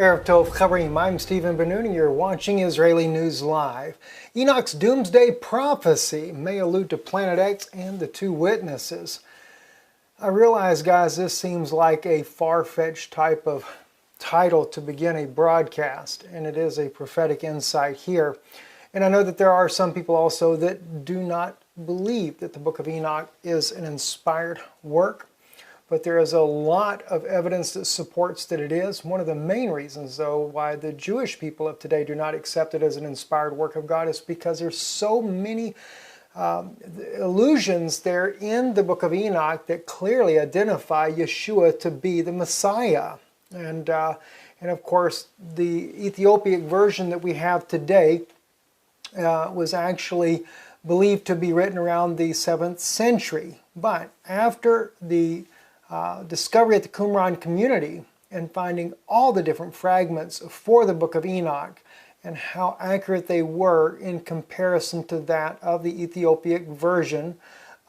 Erev Tov Chaverim, I'm Stephen Ben-Nun and you're watching Israeli News Live. Enochs Doomsday prophecy may allude to Planet X and the two witnesses. I realize, guys, this seems like a far-fetched type of title to begin a broadcast, and it is a prophetic insight here. And I know that there are some people also that do not believe that the Book of Enoch is an inspired work. But there is a lot of evidence that supports that it is. One of the main reasons, though, why the Jewish people of today do not accept it as an inspired work of God is because there's so many allusions there in the Book of Enoch that clearly identify Yeshua to be the Messiah. And of course, the Ethiopic version that we have today was actually believed to be written around the 7th century. But after the discovery at the Qumran community and finding all the different fragments for the Book of Enoch and how accurate they were in comparison to that of the Ethiopic version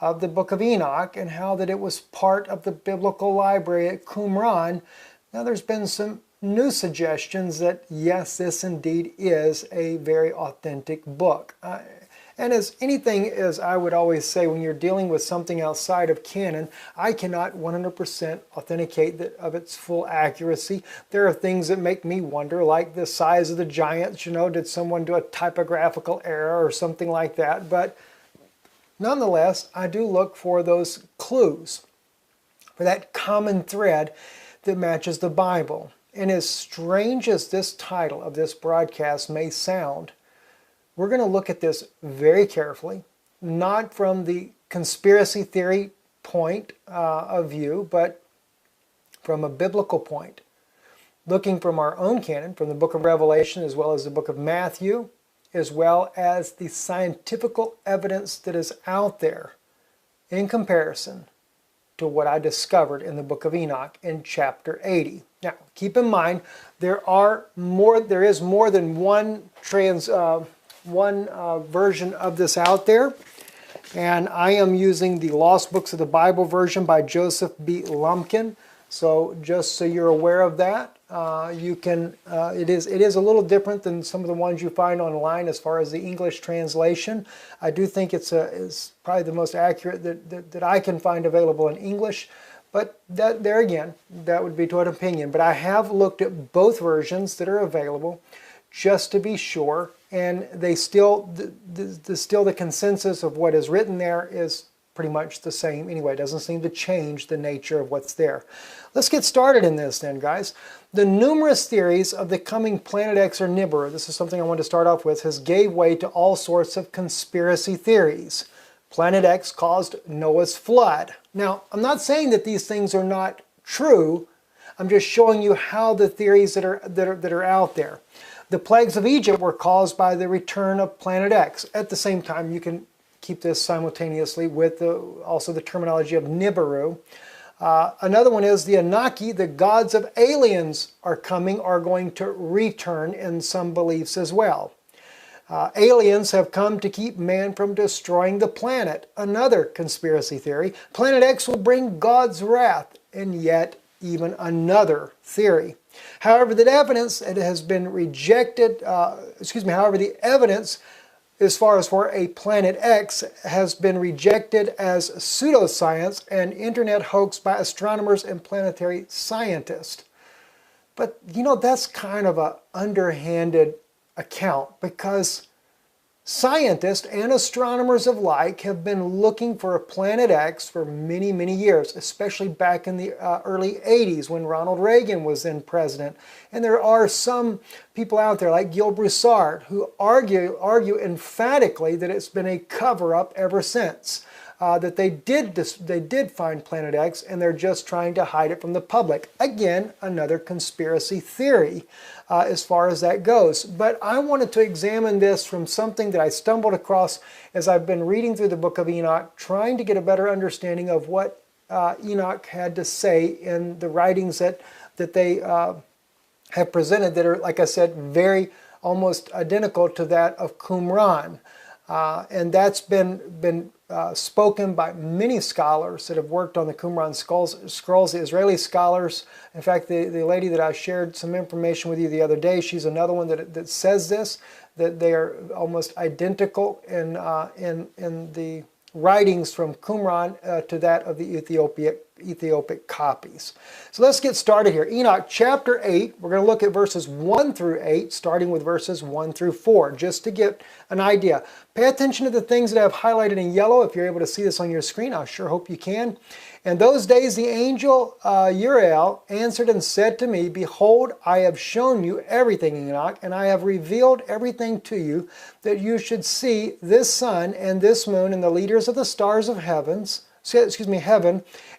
of the Book of Enoch, and how that it was part of the biblical library at Qumran. Now there's been some new suggestions that yes, this indeed is a very authentic book. And as anything, as I would always say, when you're dealing with something outside of canon, I cannot 100% authenticate that of its full accuracy. There are things that make me wonder, like the size of the giants. You know, did someone do a typographical error or something like that? But nonetheless, I do look for those clues, for that common thread that matches the Bible. And as strange as this title of this broadcast may sound, we're going to look at this very carefully, not from the conspiracy theory point of view, but from a biblical point. Looking from our own canon, from the book of Revelation as well as the book of Matthew, as well as the scientific evidence that is out there in comparison to what I discovered in the book of Enoch in chapter 80. Now, keep in mind, there is more than one version of this out there, and I am using the Lost Books of the Bible version by Joseph B. Lumpkin. So just so you're aware of that, it is a little different than some of the ones you find online as far as the English translation. I do think it's probably the most accurate that I can find available in English. But there again, that would be to an opinion. But I have looked at both versions that are available just to be sure, and they still the consensus of what is written there is pretty much the same anyway. It doesn't seem to change the nature of what's there. Let's get started in this then, guys. The numerous theories of the coming Planet X or Nibiru, this is something I want to start off with, has gave way to all sorts of conspiracy theories. Planet X caused Noah's flood. Now, I'm not saying that these things are not true. I'm just showing you how the theories that are out there. The plagues of Egypt were caused by the return of Planet X. At the same time, you can keep this simultaneously with also the terminology of Nibiru. Another one is the Anunnaki, the gods of aliens are going to return in some beliefs as well. Aliens have come to keep man from destroying the planet. Another conspiracy theory. Planet X will bring God's wrath, and yet even another theory. However, the evidence has been rejected, however, the evidence as far as for a Planet X has been rejected as pseudoscience and internet hoax by astronomers and planetary scientists. But, you know, that's kind of an underhanded account, because scientists and astronomers alike have been looking for a Planet X for many, many years, especially back in the early 80s when Ronald Reagan was then president. And there are some people out there like Gil Broussard who argue emphatically that it's been a cover-up ever since. That they did find Planet X and they're just trying to hide it from the public. Again, another conspiracy theory as far as that goes. But I wanted to examine this from something that I stumbled across as I've been reading through the book of Enoch, trying to get a better understanding of what Enoch had to say in the writings that they have presented that are, like I said, very almost identical to that of Qumran. And that's been spoken by many scholars that have worked on the Qumran scrolls, the Israeli scholars. In fact, the lady that I shared some information with you the other day, she's another one that says this, that they are almost identical in the writings from Qumran to that of the Ethiopic copies. So let's get started here. Enoch chapter 8, we're going to look at verses 1 through 8, starting with verses 1 through 4, just to get an idea. Pay attention to the things that I've highlighted in yellow. If you're able to see this on your screen, I sure hope you can. In those days the angel Uriel answered and said to me, Behold, I have shown you everything, Enoch, and I have revealed everything to you, that you should see this sun and this moon and the leaders of the stars of heaven,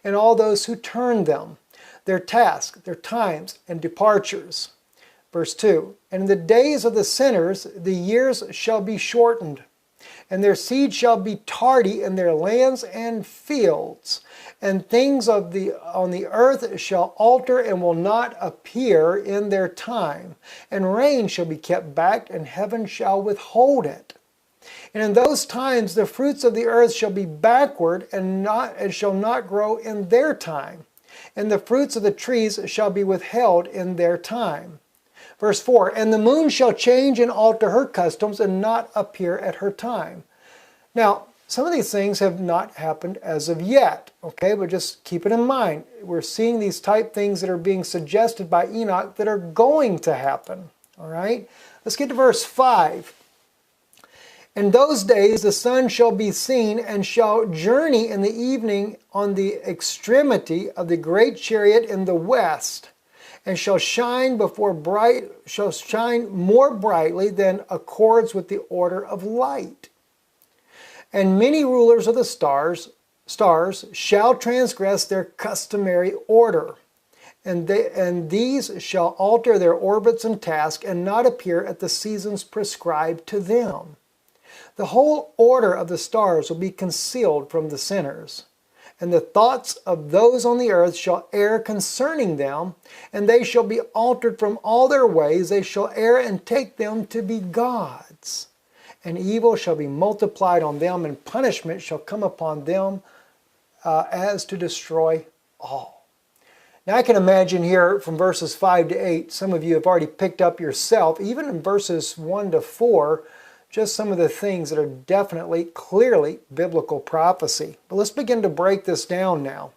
and all those who turn them, their tasks, their times, and departures. Verse 2, And in the days of the sinners the years shall be shortened, and their seed shall be tardy in their lands and fields, and things on the earth shall alter and will not appear in their time, and rain shall be kept back, and heaven shall withhold it. And in those times the fruits of the earth shall be backward, and shall not grow in their time, and the fruits of the trees shall be withheld in their time. Verse 4, And the moon shall change and alter her customs, and not appear at her time. Now, some of these things have not happened as of yet, okay? But just keep it in mind. We're seeing these type things that are being suggested by Enoch that are going to happen, all right? Let's get to verse 5. In those days the sun shall be seen, and shall journey in the evening on the extremity of the great chariot in the west, and shall shine more brightly than accords with the order of light. And many rulers of the stars shall transgress their customary order, and these shall alter their orbits and tasks, and not appear at the seasons prescribed to them. The whole order of the stars will be concealed from the sinners, and the thoughts of those on the earth shall err concerning them, and they shall be altered from all their ways. They shall err and take them to be gods. And evil shall be multiplied on them, and punishment shall come upon them as to destroy all. Now I can imagine here from verses 5 to 8, some of you have already picked up yourself, even in verses 1 to 4, just some of the things that are definitely, clearly biblical prophecy. But let's begin to break this down now.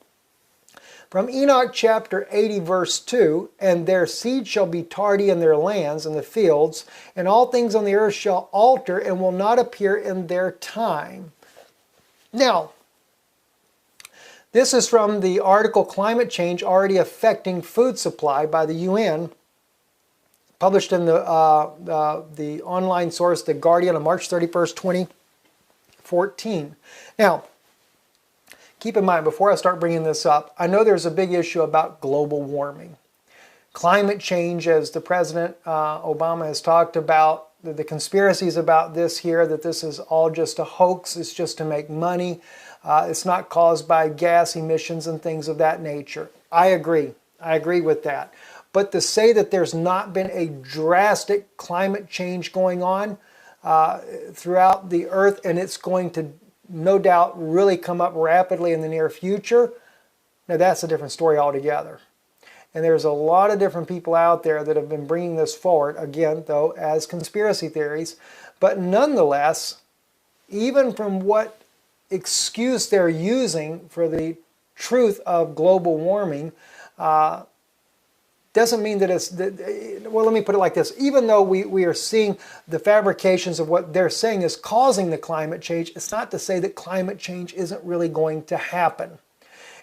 From Enoch chapter 80 verse 2, And their seed shall be tardy in their lands and the fields, and all things on the earth shall alter and will not appear in their time. Now, this is from the article Climate Change Already Affecting Food Supply by the UN, published in the online source, The Guardian, on March 31st, 2014. Now, keep in mind, before I start bringing this up, I know there's a big issue about global warming. Climate change, as the President Obama has talked about, the conspiracies about this here, that this is all just a hoax, it's just to make money, it's not caused by gas emissions and things of that nature. I agree with that. But to say that there's not been a drastic climate change going on throughout the earth, and it's going to no doubt really come up rapidly in the near future, now that's a different story altogether. And there's a lot of different people out there that have been bringing this forward, again, though, as conspiracy theories. But nonetheless, even from what excuse they're using for the truth of global warming, doesn't mean that it's, well, let me put it like this. Even though we are seeing the fabrications of what they're saying is causing the climate change, it's not to say that climate change isn't really going to happen.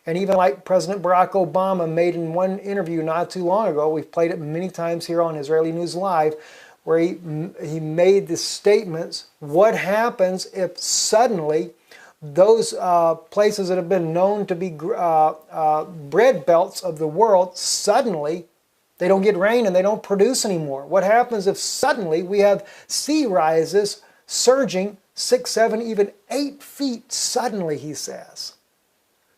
And even like President Barack Obama made in one interview not too long ago, we've played it many times here on Israeli News Live, where he made the statements, what happens if suddenly those places that have been known to be bread belts of the world, suddenly they don't get rain and they don't produce anymore? What happens if suddenly we have sea rises surging 6, 7, even 8 feet suddenly, he says.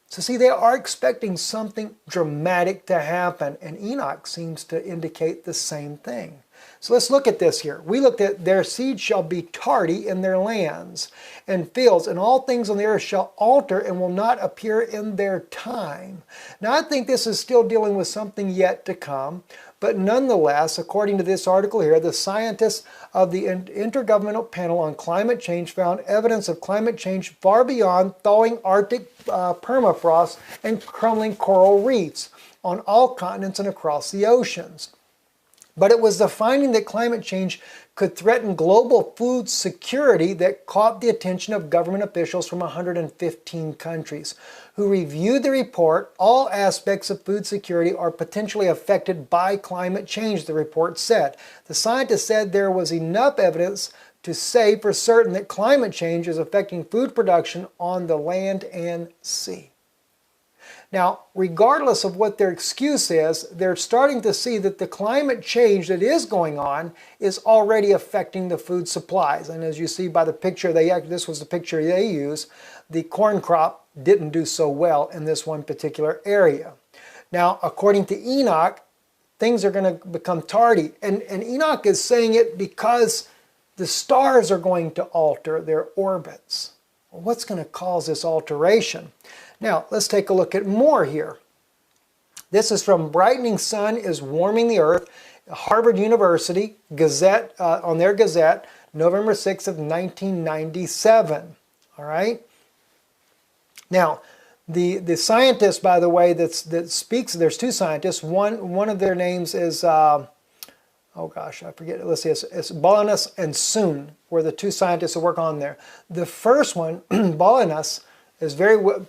So see, they are expecting something dramatic to happen, and Enoch seems to indicate the same thing. So let's look at this here. We looked at their seed shall be tardy in their lands and fields, and all things on the earth shall alter and will not appear in their time. Now I think this is still dealing with something yet to come, but nonetheless, according to this article here, the scientists of the Intergovernmental Panel on Climate Change found evidence of climate change far beyond thawing Arctic permafrost and crumbling coral reefs on all continents and across the oceans. But it was the finding that climate change could threaten global food security that caught the attention of government officials from 115 countries, who reviewed the report. All aspects of food security are potentially affected by climate change, the report said. The scientists said there was enough evidence to say for certain that climate change is affecting food production on the land and sea. Now, regardless of what their excuse is, they're starting to see that the climate change that is going on is already affecting the food supplies. And as you see by the picture, this was the picture they used, the corn crop didn't do so well in this one particular area. Now, according to Enoch, things are going to become tardy. And Enoch is saying it because the stars are going to alter their orbits. Well, what's going to cause this alteration? Now, let's take a look at more here. This is from Brightening Sun is Warming the Earth, Harvard University Gazette, on their Gazette, November 6th of 1997. All right? Now, the scientist, by the way, that speaks, there's two scientists. One of their names is, oh gosh, I forget. Let's see, it's Bolanus and Soon were the two scientists who work on there. The first one, Bolanus, is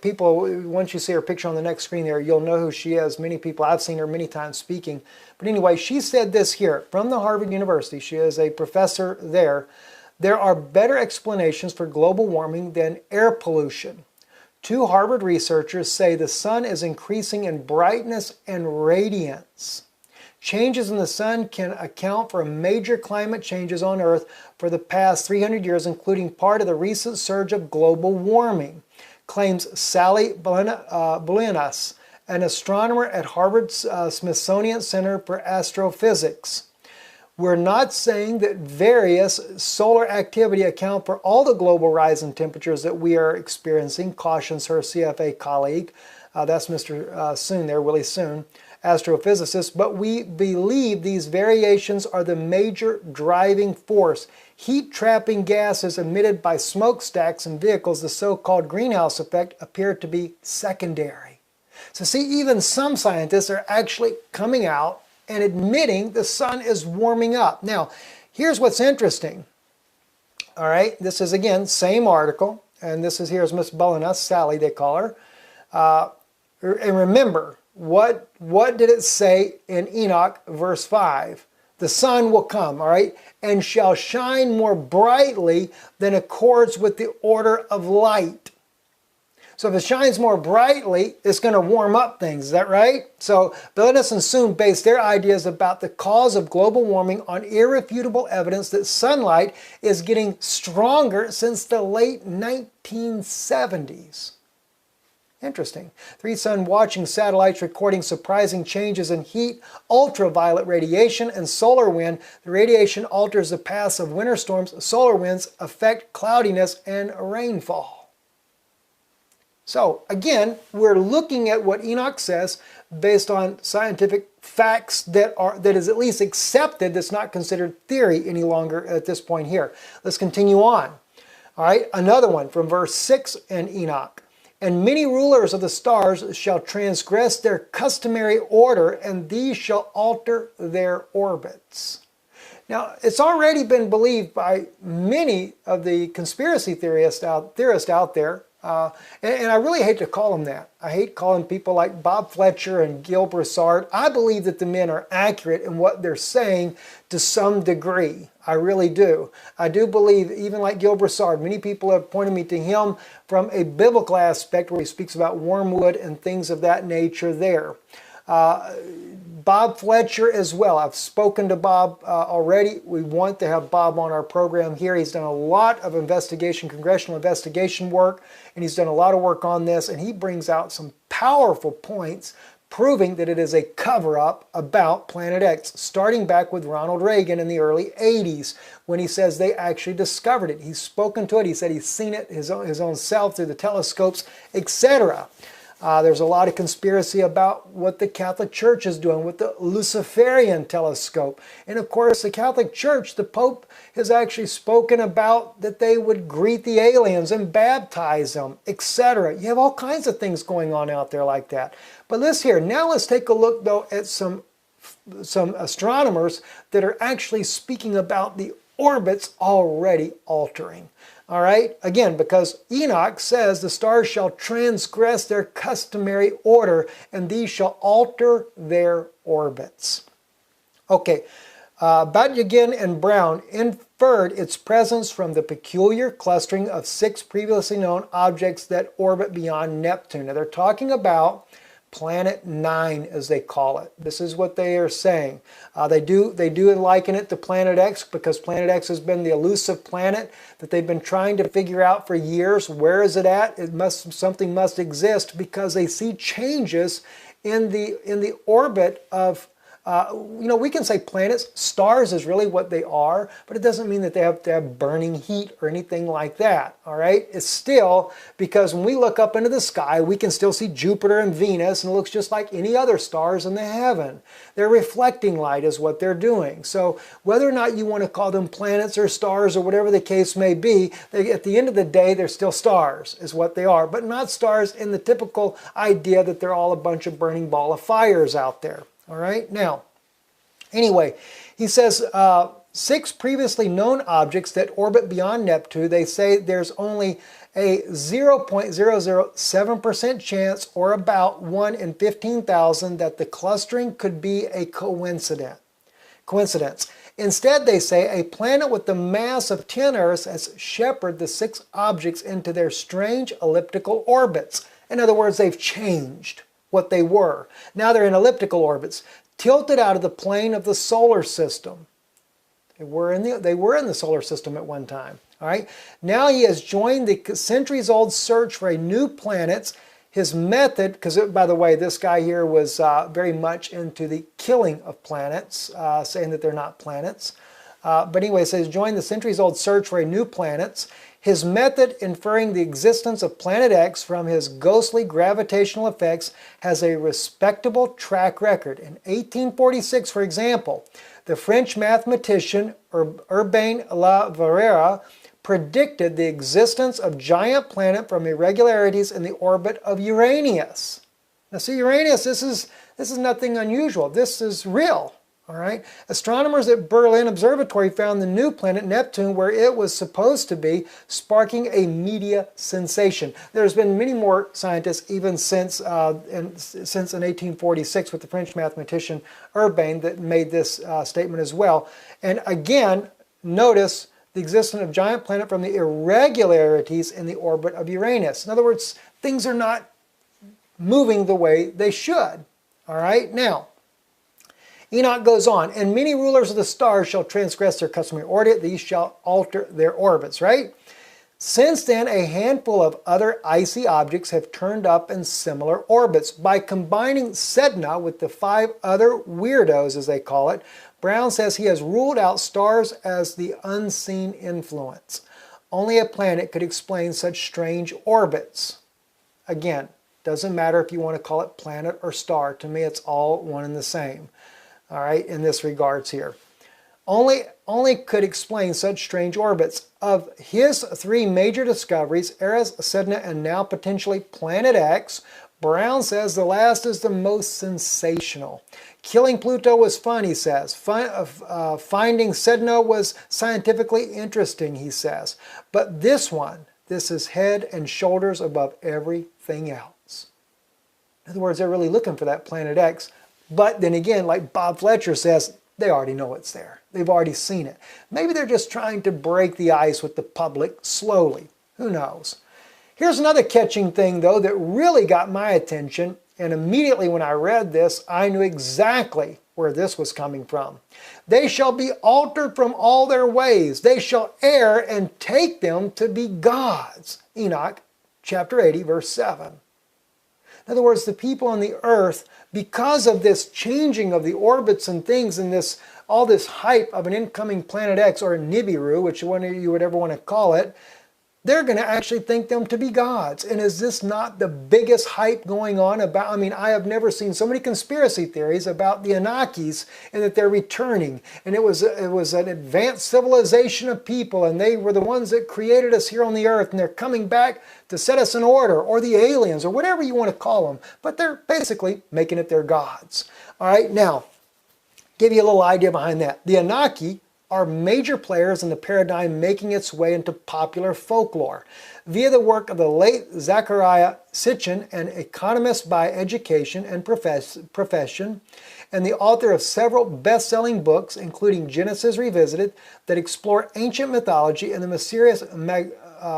people, once you see her picture on the next screen there, you'll know who she is. Many people, I've seen her many times speaking. But anyway, she said this here, from the Harvard University, she is a professor there. There are better explanations for global warming than air pollution. Two Harvard researchers say the sun is increasing in brightness and radiance. Changes in the sun can account for major climate changes on Earth for the past 300 years, including part of the recent surge of global warming, claims Sally Bolinas, an astronomer at Harvard's Smithsonian Center for Astrophysics. We're not saying that various solar activity account for all the global rise in temperatures that we are experiencing, cautions her CFA colleague. That's Mr. Soon there, Willie Soon, astrophysicist. But we believe these variations are the major driving force. Heat-trapping gases emitted by smokestacks in vehicles, the so-called greenhouse effect, appear to be secondary. So see, even some scientists are actually coming out and admitting the sun is warming up. Now, here's what's interesting. All right, this is, again, same article, and here's Miss Bolinas, Sally they call her. And remember, what did it say in Enoch, verse 5? The sun will come, all right, and shall shine more brightly than accords with the order of light. So if it shines more brightly, it's going to warm up things. Is that right? So Bolinas and Soon based their ideas about the cause of global warming on irrefutable evidence that sunlight is getting stronger since the late 1970s. Interesting. 3 sun watching satellites recording surprising changes in heat, ultraviolet radiation, and solar wind. The radiation alters the paths of winter storms. Solar winds affect cloudiness and rainfall. So again, we're looking at what Enoch says based on scientific facts that is at least accepted, that's not considered theory any longer at this point here. Let's continue on. All right, another one from verse 6 in Enoch. And many rulers of the stars shall transgress their customary order, and these shall alter their orbits. Now, it's already been believed by many of the conspiracy theorists out there, and I really hate to call them that. I hate calling people like Bob Fletcher and Gil Broussard. I believe that the men are accurate in what they're saying to some degree. I really do. I do believe, even like Gil Broussard, many people have pointed me to him from a biblical aspect where he speaks about wormwood and things of that nature there. Bob Fletcher as well. I've spoken to Bob already. We want to have Bob on our program here. He's done a lot of congressional investigation work, and he's done a lot of work on this, and he brings out some powerful points, proving that it is a cover-up about Planet X, starting back with Ronald Reagan in the early 80s when he says they actually discovered it. He's spoken to it. He said he's seen it his own self through the telescopes, etc. There's a lot of conspiracy about what the Catholic Church is doing with the Luciferian telescope. And of course, the Catholic Church, the Pope has actually spoken about that they would greet the aliens and baptize them, etc. You have all kinds of things going on out there like that. But listen here, now let's take a look though at some astronomers that are actually speaking about the orbits already altering. All right, again, because Enoch says the stars shall transgress their customary order, and these shall alter their orbits. Okay, Batyagen and Brown inferred its presence from the peculiar clustering of 6 previously known objects that orbit beyond Neptune. Now, they're talking about Planet 9, as they call it. This is what they are saying. They do liken it to Planet X because Planet X has been the elusive planet that they've been trying to figure out for years. Where is it at? Something must exist because they see changes in the orbit of we can say planets, stars is really what they are, but it doesn't mean that they have to have burning heat or anything like that, all right? It's still, because when we look up into the sky, we can still see Jupiter and Venus, and it looks just like any other stars in the heaven. They're reflecting light is what they're doing. So whether or not you want to call them planets or stars or whatever the case may be, at the end of the day, they're still stars is what they are, but not stars in the typical idea that they're all a bunch of burning ball of fires out there. All right, now, anyway, he says 6 previously known objects that orbit beyond Neptune, they say there's only a 0.007% chance, or about 1 in 15,000, that the clustering could be a coincidence. Instead, they say a planet with the mass of 10 Earths has shepherded the 6 objects into their strange elliptical orbits. In other words, they've changed what they were. Now they're in elliptical orbits, tilted out of the plane of the solar system. They were in the solar system at one time. All right. Now he has joined the centuries-old search for a new planet. His method, because by the way, this guy here was very much into the killing of planets, saying that they're not planets. But anyway, it says join the centuries-old search for a new planet. His method, inferring the existence of Planet X from his ghostly gravitational effects, has a respectable track record. In 1846, for example, the French mathematician Urbain Le Verrier predicted the existence of giant planet from irregularities in the orbit of Uranus. Now see, Uranus, this is nothing unusual. This is real. All right. Astronomers at Berlin Observatory found the new planet Neptune where it was supposed to be, sparking a media sensation. There's been many more scientists even since in 1846 with the French mathematician Urbain that made this statement as well. And again, notice the existence of giant planet from the irregularities in the orbit of Uranus. In other words, things are not moving the way they should. All right. Now, Enoch goes on, and many rulers of the stars shall transgress their customary order, these shall alter their orbits, right? Since then, a handful of other icy objects have turned up in similar orbits. By combining Sedna with the 5 other weirdos, as they call it, Brown says he has ruled out stars as the unseen influence. Only a planet could explain such strange orbits. Again, doesn't matter if you want to call it planet or star. To me, it's all one and the same. All right, in this regards here. Only could explain such strange orbits. Of his 3 major discoveries, Eris, Sedna, and now potentially Planet X, Brown says the last is the most sensational. Killing Pluto was fun, he says. Finding Sedna was scientifically interesting, he says. But this is head and shoulders above everything else. In other words, they're really looking for that Planet X. But then again, like Bob Fletcher says, they already know it's there. They've already seen it. Maybe they're just trying to break the ice with the public slowly. Who knows? Here's another catching thing, though, that really got my attention. And immediately when I read this, I knew exactly where this was coming from. They shall be altered from all their ways. They shall err and take them to be gods. Enoch chapter 80, verse 7. In other words, the people on the earth, because of this changing of the orbits and things and this all this hype of an incoming Planet X or Nibiru, which one you would ever want to call it, they're going to actually think them to be gods. And is this not the biggest hype going on about, I mean, I have never seen so many conspiracy theories about the Enochs and that they're returning. And it was an advanced civilization of people, and they were the ones that created us here on the earth, and they're coming back to set us in order, or the aliens, or whatever you want to call them. But they're basically making it their gods. All right, now, give you a little idea behind that. The Enoch are major players in the paradigm making its way into popular folklore. Via the work of the late Zachariah Sitchin, an economist by education and profession, and the author of several best-selling books, including Genesis Revisited, that explore ancient mythology and the mysterious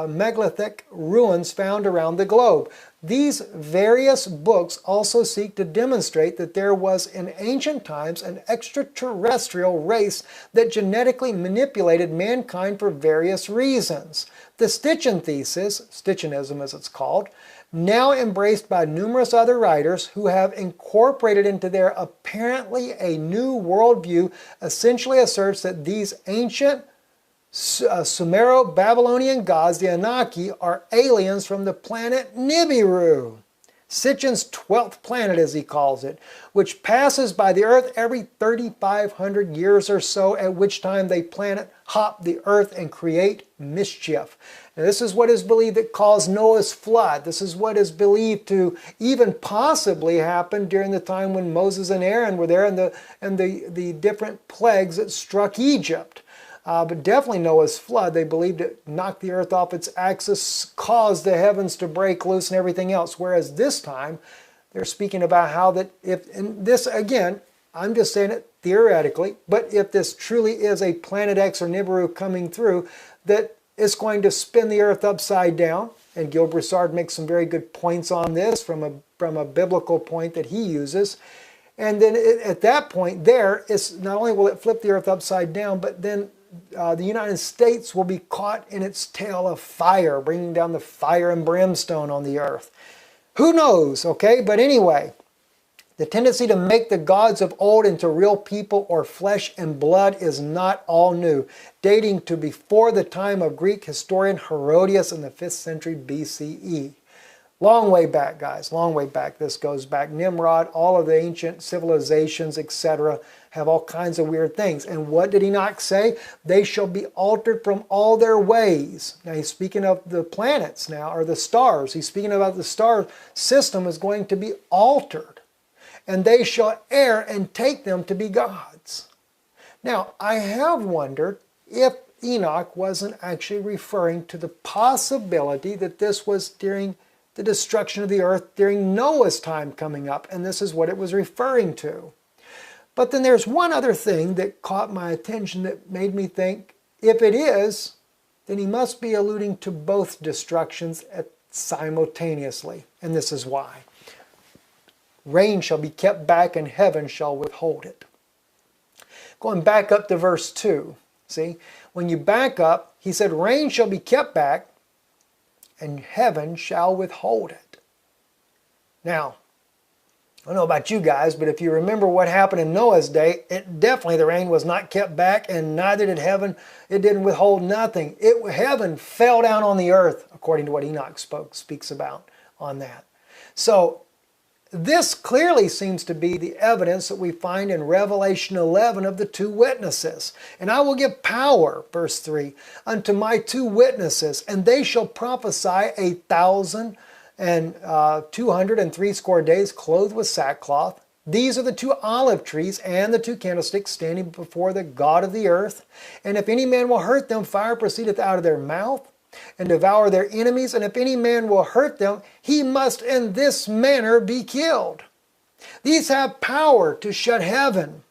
megalithic ruins found around the globe. These various books also seek to demonstrate that there was in ancient times an extraterrestrial race that genetically manipulated mankind for various reasons. The Sitchin thesis, Sitchinism as it's called, now embraced by numerous other writers who have incorporated into their apparently a new worldview, essentially asserts that these ancient Sumero-Babylonian gods, the Anunnaki, are aliens from the planet Nibiru, Sitchin's 12th planet as he calls it, which passes by the earth every 3,500 years or so, at which time they planet hop the earth and create mischief. Now, this is what is believed that caused Noah's flood. This is what is believed to even possibly happen during the time when Moses and Aaron were there and the different plagues that struck Egypt. But definitely Noah's flood, they believed it knocked the earth off its axis, caused the heavens to break loose and everything else. Whereas this time, they're speaking about how that if, and this again, I'm just saying it theoretically, but if this truly is a Planet X or Nibiru coming through, that it's going to spin the earth upside down. And Gil Broussard makes some very good points on this from a biblical point that he uses. And then at that point there, it's not only will it flip the earth upside down, but then the United States will be caught in its tail of fire, bringing down the fire and brimstone on the earth. Who knows, okay? But anyway, the tendency to make the gods of old into real people or flesh and blood is not all new, dating to before the time of Greek historian Herodias in the 5th century BCE. Long way back, guys, long way back. This goes back. Nimrod, all of the ancient civilizations, etc., have all kinds of weird things. And what did Enoch say? They shall be altered from all their ways. Now he's speaking of the planets now, or the stars. He's speaking about the star system is going to be altered. And they shall err and take them to be gods. Now, I have wondered if Enoch wasn't actually referring to the possibility that this was during the destruction of the earth during Noah's time coming up, and this is what it was referring to. But then there's one other thing that caught my attention that made me think, if it is, then he must be alluding to both destructions simultaneously, and this is why. Rain shall be kept back and heaven shall withhold it. Going back up to verse 2, see, when you back up, he said, rain shall be kept back and heaven shall withhold it. Now, I don't know about you guys, but if you remember what happened in Noah's day, definitely the rain was not kept back, and neither did heaven. It didn't withhold nothing. Heaven fell down on the earth, according to what Enoch speaks about on that. So this clearly seems to be the evidence that we find in Revelation 11 of the two witnesses. And I will give power, verse 3, unto my two witnesses, and they shall prophesy 1,260 days, clothed with sackcloth. These are the two olive trees and the two candlesticks standing before the God of the earth. And if any man will hurt them, fire proceedeth out of their mouth, and devour their enemies, and if any man will hurt them, he must in this manner be killed. These have power to shut heaven,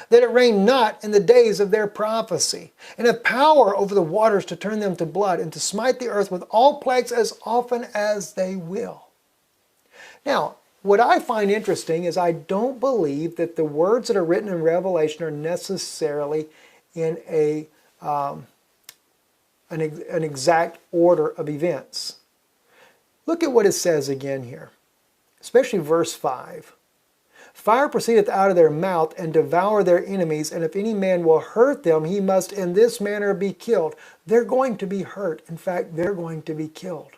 that it rain not in the days of their prophecy, and have power over the waters to turn them to blood, and to smite the earth with all plagues as often as they will. Now, what I find interesting is I don't believe that the words that are written in Revelation are necessarily in an exact order of events. Look at what it says again here. especially verse 5. Fire proceedeth out of their mouth, and devour their enemies, and if any man will hurt them, he must in this manner be killed. They're going to be hurt. In fact, they're going to be killed.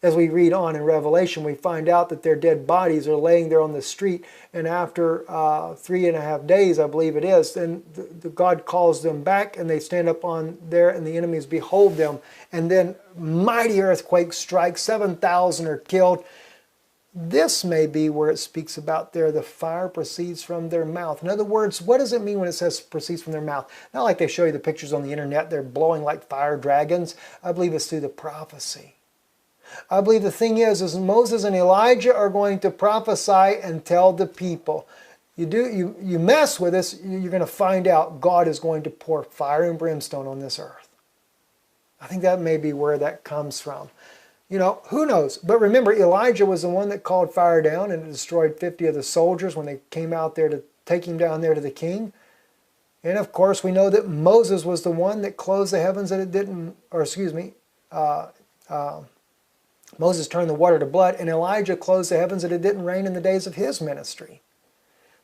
As we read on in Revelation, we find out that their dead bodies are laying there on the street, and after 3.5 days, I believe it is, then God calls them back, and they stand up on there, and the enemies behold them, and then mighty earthquake strikes, 7,000 are killed. This may be where it speaks about there, the fire proceeds from their mouth. In other words, what does it mean when it says proceeds from their mouth? Not like they show you the pictures on the internet, they're blowing like fire dragons. I believe it's through the prophecy. I believe the thing is Moses and Elijah are going to prophesy and tell the people. You mess with this, you're going to find out God is going to pour fire and brimstone on this earth. I think that may be where that comes from. You know, who knows? But remember, Elijah was the one that called fire down and it destroyed 50 of the soldiers when they came out there to take him down there to the king. And of course, we know that Moses was the one that closed the heavens and it didn't, or excuse me, Moses turned the water to blood, and Elijah closed the heavens and it didn't rain in the days of his ministry.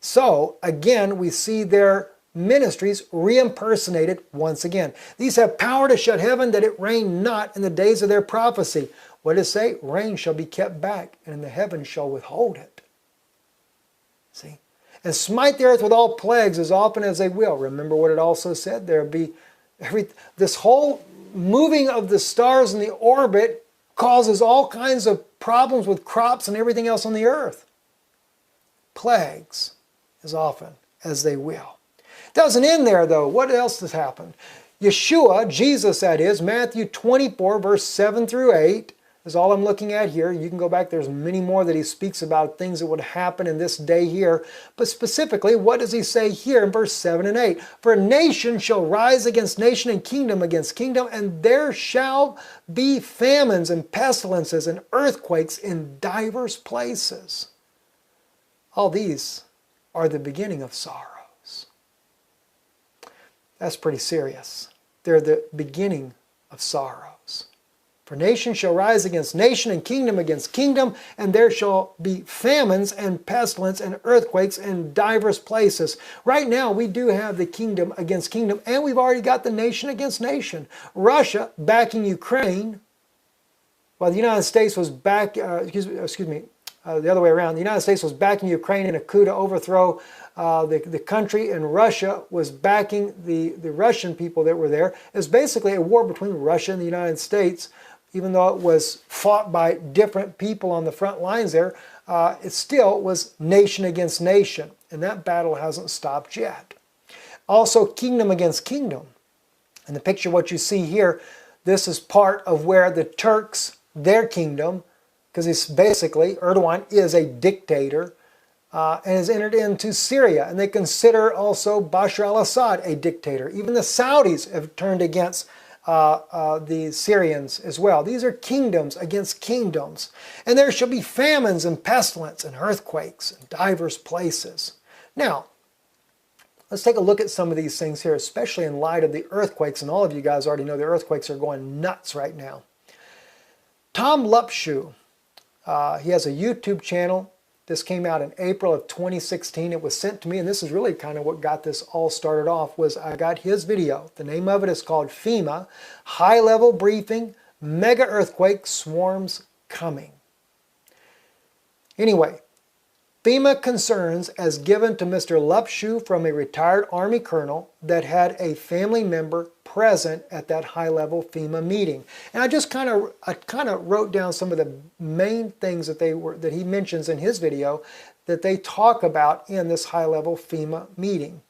So, again, we see their ministries re-impersonated once again. These have power to shut heaven that it rain not in the days of their prophecy. What does it say? Rain shall be kept back, and the heavens shall withhold it. See? And smite the earth with all plagues as often as they will. Remember what it also said? There will be this whole moving of the stars in the orbit causes all kinds of problems with crops and everything else on the earth. Plagues as often as they will. Doesn't end there though. What else has happened? Yeshua, Jesus that is, Matthew 24 verse 7 through 8 is all I'm looking at here. You can go back, there's many more that he speaks about things that would happen in this day here. But specifically, what does he say here in verse 7 and 8? For nation shall rise against nation and kingdom against kingdom, and there shall be famines and pestilences and earthquakes in divers places. All these are the beginning of sorrows. That's pretty serious. They're the beginning of sorrows. For nation shall rise against nation and kingdom against kingdom, and there shall be famines and pestilence and earthquakes in divers places. Right now we do have the kingdom against kingdom, and we've already got the nation against nation. Russia backing Ukraine, while the United States was the other way around. The United States was backing Ukraine in a coup to overthrow the country, and Russia was backing the Russian people that were there. It was basically a war between Russia and the United States. Even though it was fought by different people on the front lines there, it still was nation against nation. And that battle hasn't stopped yet. Also, kingdom against kingdom. In the picture, what you see here, this is part of where the Turks, their kingdom, because it's basically, Erdogan is a dictator, and has entered into Syria. And they consider also Bashar al-Assad a dictator. Even the Saudis have turned against the Syrians as well. These are kingdoms against kingdoms. And there shall be famines and pestilence and earthquakes in divers places. Now, let's take a look at some of these things here, especially in light of the earthquakes. And all of you guys already know the earthquakes are going nuts right now. Tom Lupshu, he has a YouTube channel. This came out in April of 2016. It was sent to me, and this is really kind of what got this all started off, was I got his video. The name of it is called FEMA, High Level Briefing, Mega Earthquake Swarms Coming. Anyway, FEMA concerns as given to Mr. Lupshu from a retired Army colonel that had a family member present at that high-level FEMA meeting. And I kind of wrote down some of the main things that he mentions in his video that they talk about in this high-level FEMA meeting.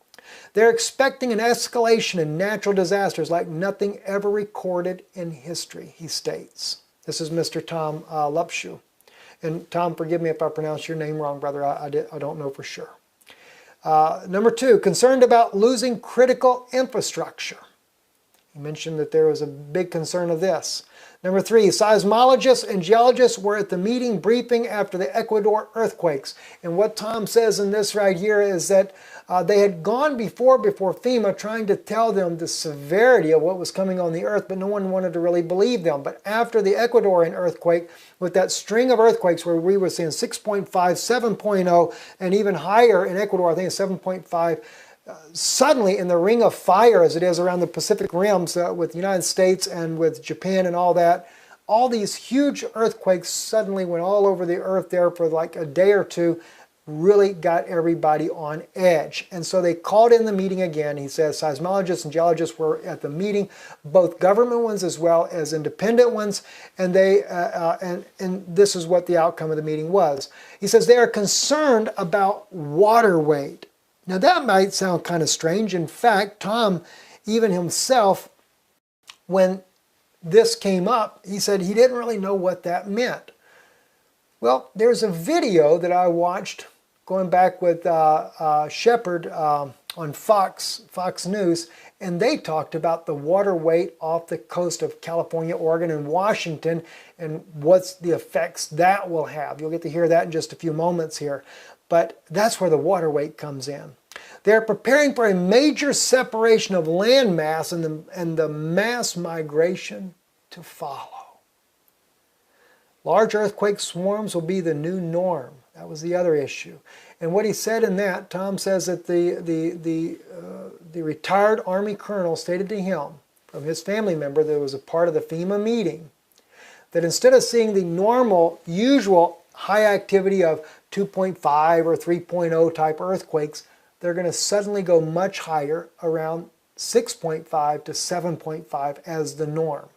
They're expecting an escalation in natural disasters like nothing ever recorded in history, he states. This is Mr. Tom Lupshu. And Tom, forgive me if I pronounce your name wrong, brother. I don't know for sure. Number 2, concerned about losing critical infrastructure. He mentioned that there was a big concern of this. Number 3, seismologists and geologists were at the meeting briefing after the Ecuador earthquakes. And what Tom says in this right here is that they had gone before FEMA trying to tell them the severity of what was coming on the earth, but no one wanted to really believe them. But after the Ecuadorian earthquake, with that string of earthquakes where we were seeing 6.5, 7.0, and even higher in Ecuador, I think it's 7.5, suddenly in the ring of fire as it is around the Pacific rims with the United States and with Japan and all that, all these huge earthquakes suddenly went all over the earth there for like a day or two, really got everybody on edge. And so they called in the meeting again. He says seismologists and geologists were at the meeting, both government ones as well as independent ones, and they and this is what the outcome of the meeting was. He says they are concerned about water weight. Now that might sound kind of strange. In fact, Tom, even himself, when this came up, he said he didn't really know what that meant. Well, there's a video that I watched going back with Shepard on Fox News, and they talked about the water weight off the coast of California, Oregon, and Washington, and what's the effects that will have. You'll get to hear that in just a few moments here. But that's where the water weight comes in. They're preparing for a major separation of land mass and the mass migration to follow. Large earthquake swarms will be the new norm. That was the other issue. And what he said in that, Tom says that the retired Army colonel stated to him from his family member that was a part of the FEMA meeting that instead of seeing the normal, usual high activity of 2.5 or 3.0 type earthquakes, they're going to suddenly go much higher, around 6.5 to 7.5 as the norm.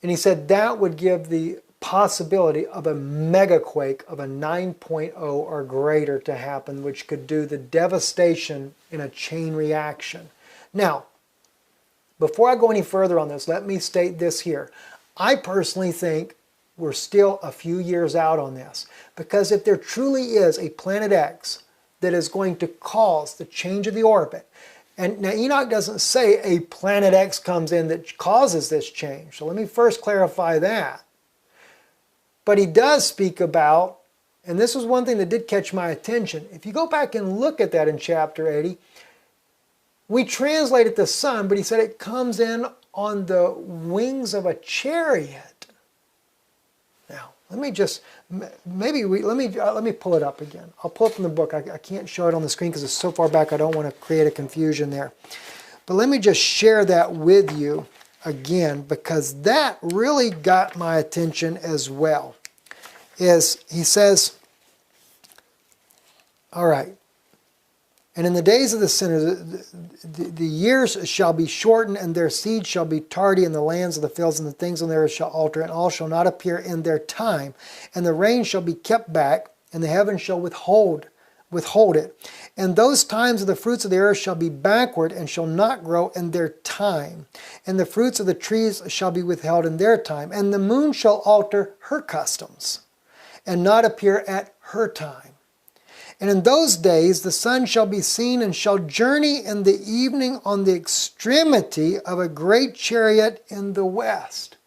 And he said that would give the possibility of a megaquake of a 9.0 or greater to happen, which could do the devastation in a chain reaction. Now, before I go any further on this, let me state this here. I personally think we're still a few years out on this, because if there truly is a Planet X that is going to cause the change of the orbit, and now Enoch doesn't say a Planet X comes in that causes this change, so let me first clarify that. But he does speak about, and this was one thing that did catch my attention, if you go back and look at that in chapter 80, we translated the sun, but he said it comes in on the wings of a chariot. Now, let me just, let me pull it up again. I'll pull it from the book. I can't show it on the screen because it's so far back I don't want to create a confusion there. But let me just share that with you again, because that really got my attention as well. He says, all right, and in the days of the sinners, the years shall be shortened, and their seed shall be tardy, and the lands of the fields and the things on the earth shall alter, and all shall not appear in their time. And the rain shall be kept back, and the heavens shall withhold it. And those times of the fruits of the earth shall be backward, and shall not grow in their time. And the fruits of the trees shall be withheld in their time. And the moon shall alter her customs, and not appear at her time. And in those days the sun shall be seen, and shall journey in the evening on the extremity of a great chariot in the west.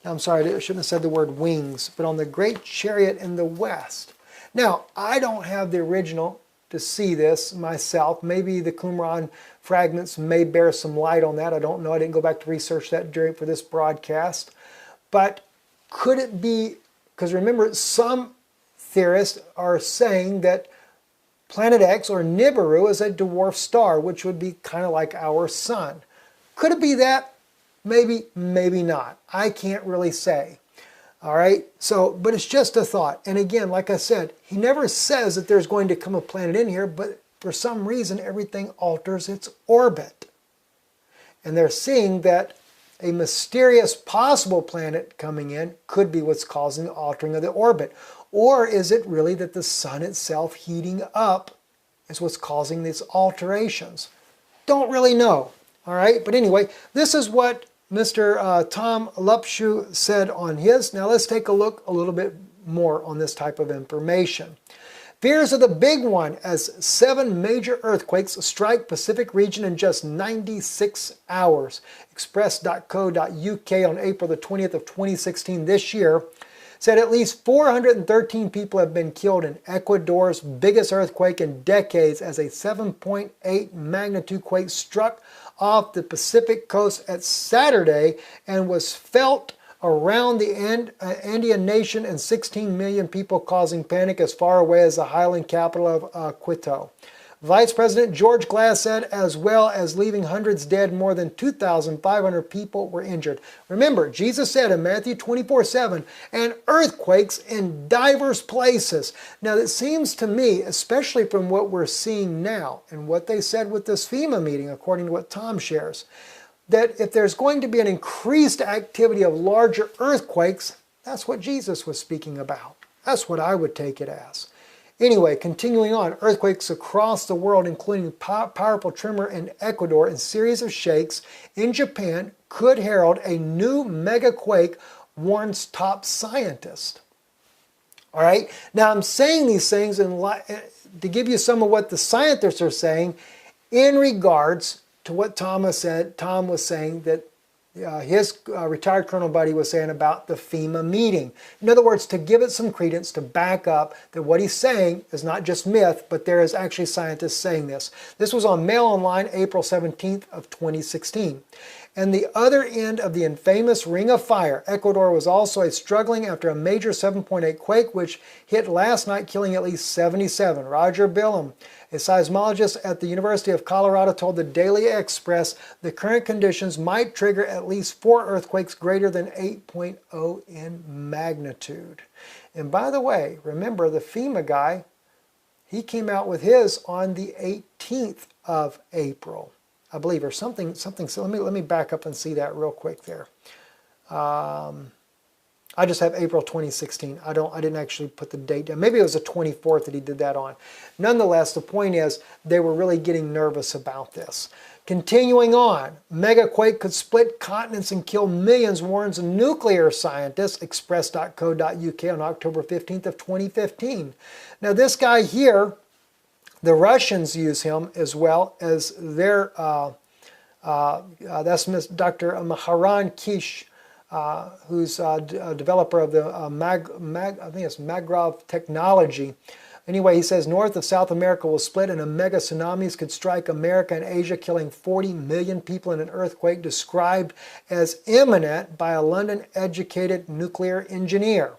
Now I'm sorry, I shouldn't have said the word wings, but on the great chariot in the west. Now, I don't have the original to see this myself. Maybe the Qumran fragments may bear some light on that. I don't know. I didn't go back to research that for this broadcast. But could it be, because remember, some theorists are saying that Planet X, or Nibiru, is a dwarf star, which would be kind of like our sun. Could it be that? Maybe, maybe not. I can't really say. All right, so, but it's just a thought. And again, like I said, he never says that there's going to come a planet in here, but for some reason, everything alters its orbit. And they're seeing that a mysterious possible planet coming in could be what's causing the altering of the orbit. Or is it really that the sun itself heating up is what's causing these alterations? Don't really know. All right, but anyway, this is what Mr. Tom Lupshu said on his. Now let's take a look a little bit more on this type of information. Fears of the big one as 7 major earthquakes strike Pacific region in just 96 hours. Express.co.uk on April the 20th of 2016 this year said at least 413 people have been killed in Ecuador's biggest earthquake in decades as a 7.8 magnitude quake struck off the Pacific coast at Saturday and was felt around the Andean nation and 16 million people, causing panic as far away as the highland capital of Quito. Vice President George Glass said, as well as leaving hundreds dead, more than 2,500 people were injured. Remember, Jesus said in Matthew 24:7, and earthquakes in diverse places. Now, it seems to me, especially from what we're seeing now and what they said with this FEMA meeting, according to what Tom shares, that if there's going to be an increased activity of larger earthquakes, that's what Jesus was speaking about. That's what I would take it as. Anyway, continuing on, earthquakes across the world, including powerful tremor in Ecuador and series of shakes in Japan, could herald a new mega quake, warns top scientist. All right, now I'm saying these things to give you some of what the scientists are saying in regards to what Tom was saying that his retired colonel buddy was saying about the FEMA meeting. In other words, to give it some credence, to back up that what he's saying is not just myth, but there is actually scientists saying this. This was on Mail Online, April 17th of 2016. And the other end of the infamous Ring of Fire, Ecuador was also struggling after a major 7.8 quake, which hit last night, killing at least 77. Roger Billum, a seismologist at the University of Colorado, told the Daily Express the current conditions might trigger at least 4 earthquakes greater than 8.0 in magnitude. And by the way, remember the FEMA guy, he came out with his on the 18th of April, I believe, or something. So let me back up and see that real quick there. I just have April 2016. I didn't actually put the date down. Maybe it was the 24th that he did that on. Nonetheless, the point is they were really getting nervous about this. Continuing on, mega quake could split continents and kill millions, warns a nuclear scientist, express.co.uk on October 15th of 2015. Now this guy here, the Russians use him as well as their, that's Dr. Maharan Kish, who's a developer of the I think it's Magrov technology. Anyway, he says north of South America will split and a mega tsunamis could strike America and Asia, killing 40 million people in an earthquake described as imminent by a London-educated nuclear engineer.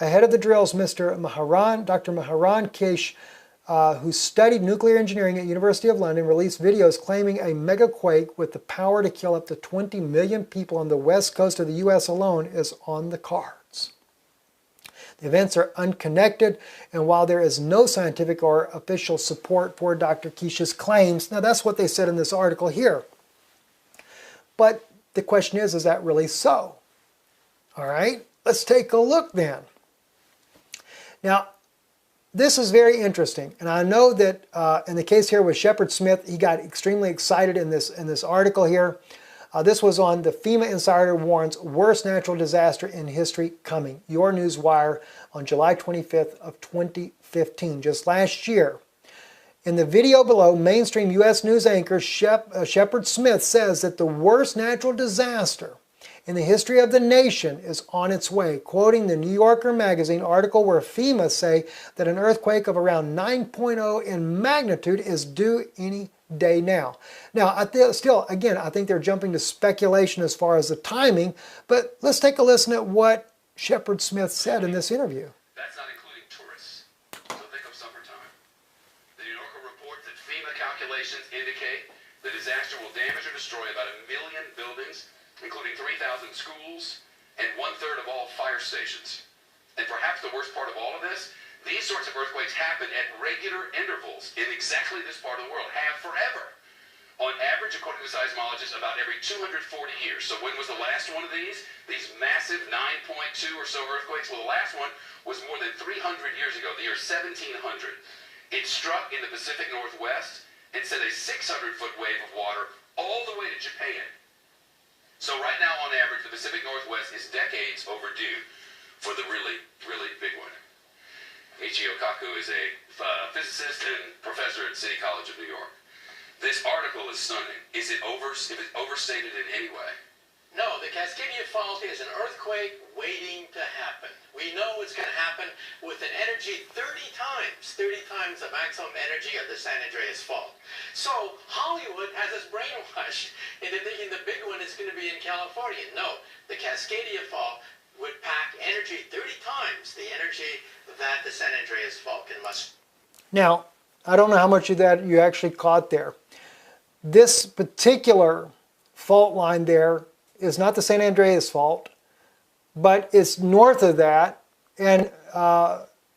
Ahead of the drills, Dr. Maharan Kish, who studied nuclear engineering at University of London, released videos claiming a mega quake with the power to kill up to 20 million people on the west coast of the U.S. alone is on the cards. The events are unconnected, and while there is no scientific or official support for Dr. Kish's claims, now that's what they said in this article here. But the question is that really so? All right, let's take a look then. Now, this is very interesting, and I know that in the case here with Shepard Smith, he got extremely excited in this article here. This was on the FEMA Insider warns worst natural disaster in history coming. Your Newswire on July 25th of 2015, just last year. In the video below, mainstream U.S. news anchor Shepard Smith says that the worst natural disaster in the history of the nation is on its way, quoting the New Yorker magazine article where FEMA say that an earthquake of around 9.0 in magnitude is due any day now. Now, I think they're jumping to speculation as far as the timing, but let's take a listen at what Shepard Smith said in this interview. That's not including tourists. So think of summertime. The New Yorker reports that FEMA calculations indicate the disaster will damage or destroy about 1 million buildings, including 3,000 schools and 1/3 of all fire stations. And perhaps the worst part of all of this, these sorts of earthquakes happen at regular intervals in exactly this part of the world, have forever. On average, according to seismologists, about every 240 years. So when was the last one of these? These massive 9.2 or so earthquakes? Well, the last one was more than 300 years ago, the year 1700. It struck in the Pacific Northwest and sent a 600-foot wave of water all the way to Japan. So right now, on average, the Pacific Northwest is decades overdue for the really, really big one. He Michio Kaku is a physicist and professor at City College of New York. This article is stunning. Is it overstated in any way? No, the Cascadia Fault is an earthquake waiting to happen. We know it's going to happen with an energy 30 times the maximum energy of the San Andreas Fault. So Hollywood has us brainwashed into thinking the big one is going to be in California. No, the Cascadia Fault would pack energy 30 times the energy that the San Andreas Fault can muster. Now, I don't know how much of that you actually caught there. This particular fault line there is not the San Andreas Fault, but it's north of that, and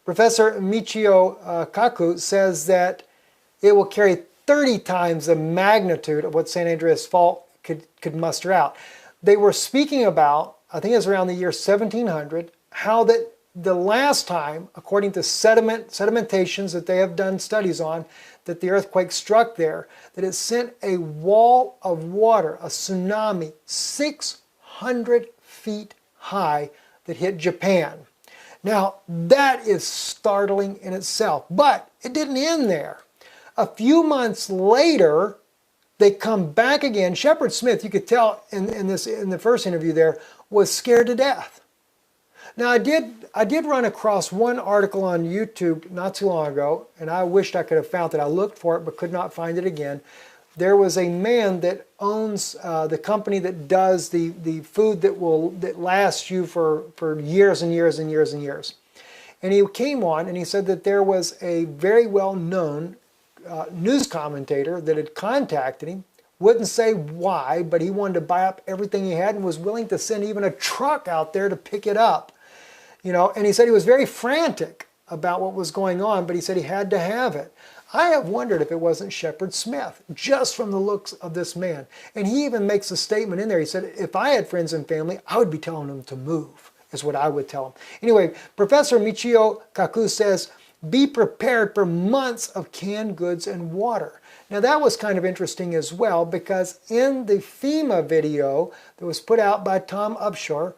Professor Michio Kaku says that it will carry 30 times the magnitude of what San Andreas Fault could muster out. They were speaking about, I think it was around the year 1700, how that the last time, according to sedimentations that they have done studies on, that the earthquake struck there, that it sent a wall of water, a tsunami, 600 feet high that hit Japan. Now, that is startling in itself, but it didn't end there. A few months later, they come back again. Shepard Smith, you could tell in the first interview there, was scared to death. Now, I did run across one article on YouTube not too long ago, and I wished I could have found it. I looked for it but could not find it again. There was a man that owns the company that does the food that lasts you for years and years and years and years. And he came on and he said that there was a very well-known news commentator that had contacted him, wouldn't say why, but he wanted to buy up everything he had and was willing to send even a truck out there to pick it up. You know, and he said he was very frantic about what was going on, but he said he had to have it. I have wondered if it wasn't Shepard Smith, just from the looks of this man. And he even makes a statement in there. He said, if I had friends and family, I would be telling them to move, is what I would tell them. Anyway, Professor Michio Kaku says, be prepared for months of canned goods and water. Now that was kind of interesting as well, because in the FEMA video that was put out by Tom Upshur,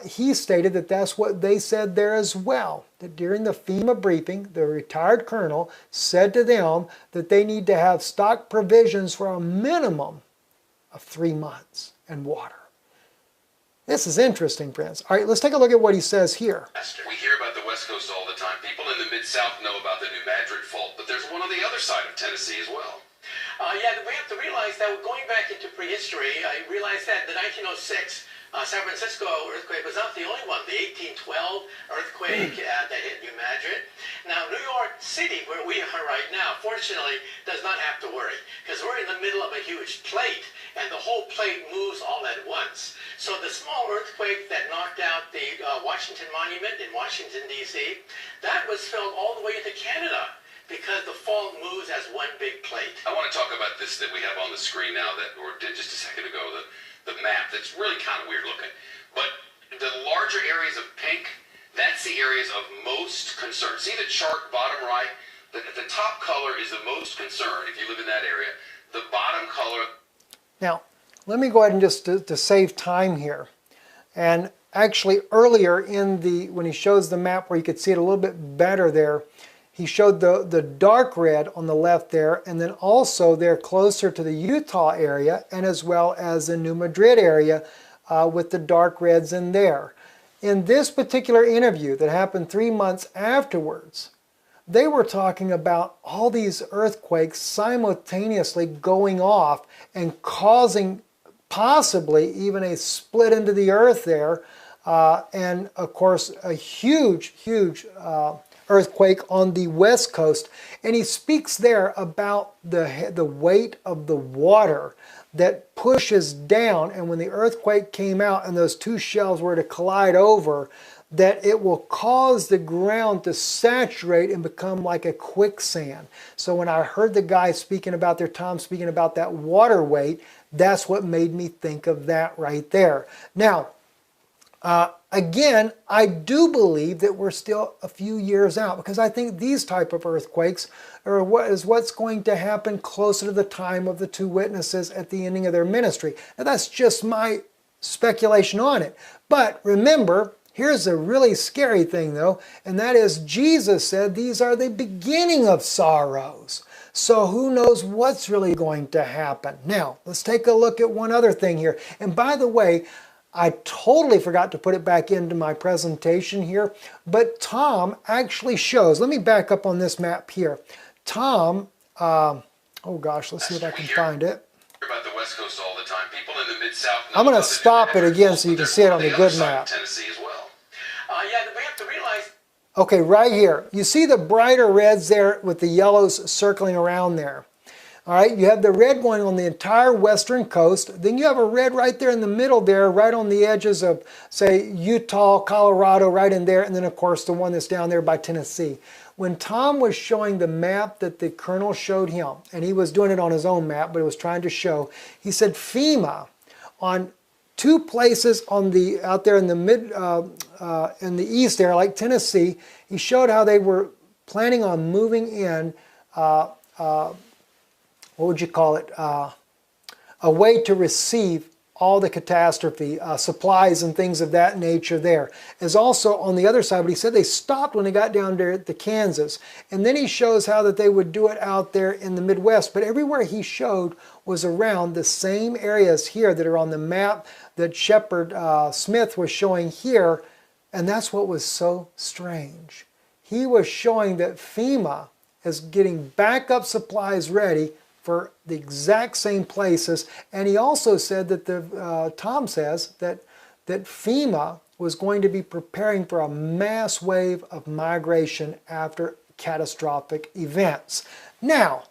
he stated that that's what they said there as well, that during the FEMA briefing, the retired colonel said to them that they need to have stock provisions for a minimum of 3 months and water. This is interesting, friends. All right, let's take a look at what he says here. We hear about the West Coast all the time. People in the Mid-South know about the New Madrid Fault, but there's one on the other side of Tennessee as well. Yeah, we have to realize that we're going back into prehistory. I realized that the 1906 San Francisco earthquake was not the only one. The 1812 earthquake that hit New Madrid. Now, New York City, where we are right now, fortunately, does not have to worry, because we're in the middle of a huge plate, and the whole plate moves all at once. So the small earthquake that knocked out the Washington Monument in Washington, D.C., that was felt all the way into Canada, because the fault moves as one big plate. I want to talk about this that we have on the screen now, that or did just a second ago, the map that's really kind of weird looking. But the larger areas of pink, that's the areas of most concern. See the chart bottom right? The top color is the most concern if you live in that area. The bottom color... Now, let me go ahead and just to save time here. And actually earlier when he shows the map where you could see it a little bit better there, he showed the dark red on the left there, and then also there closer to the Utah area, and as well as the New Madrid area with the dark reds in there. In this particular interview that happened 3 months afterwards, they were talking about all these earthquakes simultaneously going off and causing possibly even a split into the earth there, and of course a huge earthquake on the west coast. And he speaks there about the weight of the water that pushes down, and when the earthquake came out and those two shells were to collide over, that it will cause the ground to saturate and become like a quicksand. So when I heard the guy speaking about there, Tom speaking about that water weight, that's what made me think of that right there. Now, again, I do believe that we're still a few years out, because I think these type of earthquakes are what's going to happen closer to the time of the two witnesses at the ending of their ministry. Now, that's just my speculation on it. But remember, Here's a really scary thing though, and that is Jesus said these are the beginning of sorrows. So who knows what's really going to happen. Now, let's take a look at one other thing here. And by the way, I totally forgot to put it back into my presentation here, but Tom actually shows, let me back up on this map here. Tom, oh gosh, let's see if I can find it. About the West Coast all the time. People in the Mid-South. I'm going to stop it again so you can see it on the good map. Tennessee as well. Yeah, we have to realize. Okay, right here. You see the brighter reds there with the yellows circling around there. All right, you have the red going on the entire western coast. Then you have a red right there in the middle there, right on the edges of, say, Utah, Colorado, right in there. And then, of course, the one that's down there by Tennessee. When Tom was showing the map that the colonel showed him, and he was doing it on his own map, but he was trying to show, he said FEMA on two places on the out there in the in the east there, like Tennessee, he showed how they were planning on moving in. What would you call it? A way to receive all the catastrophe, supplies and things of that nature there. As also on the other side, but he said they stopped when they got down there to Kansas. And then he shows how that they would do it out there in the Midwest. But everywhere he showed was around the same areas here that are on the map that Shepard Smith was showing here. And that's what was so strange. He was showing that FEMA is getting backup supplies ready for the exact same places, and he also said that Tom says that FEMA was going to be preparing for a mass wave of migration after catastrophic events. Now,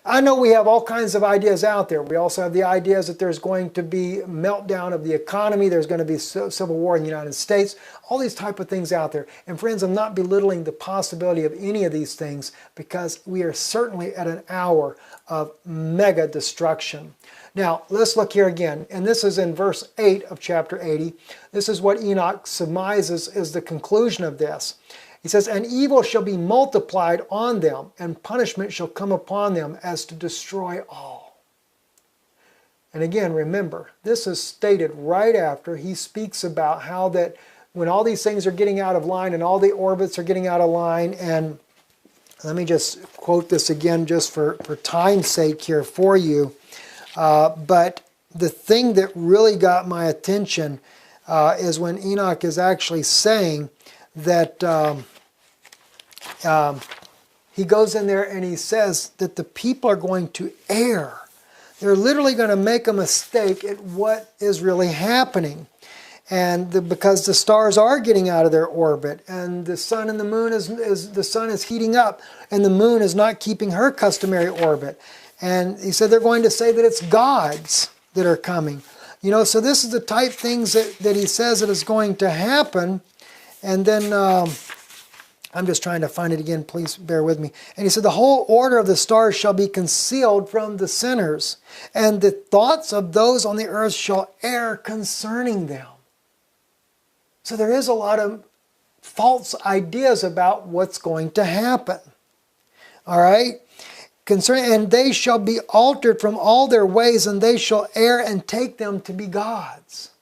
I know we have all kinds of ideas out there. We also have the ideas that there's going to be meltdown of the economy, there's going to be civil war in the United States, all these type of things out there. And friends, I'm not belittling the possibility of any of these things because we are certainly at an hour of mega destruction. Now, let's look here again, and this is in verse 8 of chapter 80. This is what Enoch surmises is the conclusion of this. He says, and evil shall be multiplied on them, and punishment shall come upon them as to destroy all. And again, remember, this is stated right after he speaks about how that when all these things are getting out of line and all the orbits are getting out of line, and let me just quote this again just for time's sake here for you. But the thing that really got my attention is when Enoch is actually saying that he goes in there and he says that the people are going to err. They're literally going to make a mistake at what is really happening. And because the stars are getting out of their orbit, and the sun and the moon the sun is heating up, and the moon is not keeping her customary orbit. And he said they're going to say that it's gods that are coming. You know, so this is the type of things that he says that is going to happen. And then I'm just trying to find it again, please bear with me. And he said the whole order of the stars shall be concealed from the sinners, and the thoughts of those on the earth shall err concerning them. So there is a lot of false ideas about what's going to happen. All right? And they shall be altered from all their ways, and they shall err and take them to be gods.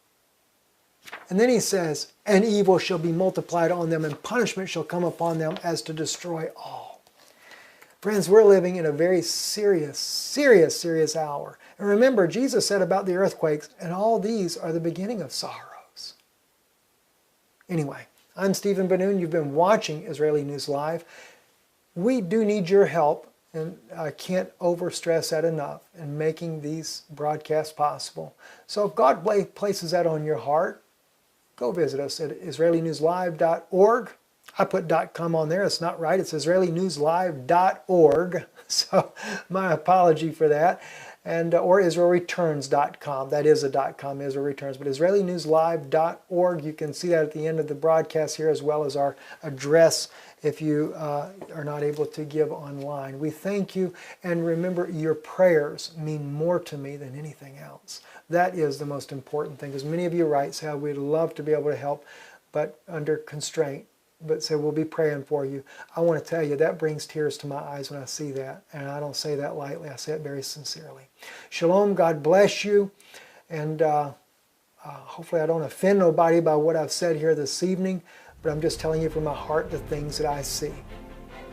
And then he says, and evil shall be multiplied on them, and punishment shall come upon them as to destroy all. Friends, we're living in a very serious, serious, serious hour. And remember, Jesus said about the earthquakes, and all these are the beginning of sorrows. Anyway, I'm Stephen Benoon. You've been watching Israeli News Live. We do need your help, and I can't overstress that enough in making these broadcasts possible. So if God places that on your heart, go visit us at IsraeliNewsLive.org. I put .com on there. It's not right. It's IsraeliNewsLive.org. So my apology for that. And or IsraelReturns.com. That is a .com, Israel Returns. But IsraeliNewsLive.org. You can see that at the end of the broadcast here, as well as our address if you are not able to give online. We thank you, and remember, your prayers mean more to me than anything else. That is the most important thing, because many of you write, say, we'd love to be able to help, but under constraint. But say, we'll be praying for you. I want to tell you, that brings tears to my eyes when I see that. And I don't say that lightly. I say it very sincerely. Shalom. God bless you. And Hopefully I don't offend nobody by what I've said here this evening, but I'm just telling you from my heart the things that I see.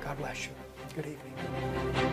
God bless you. Good evening.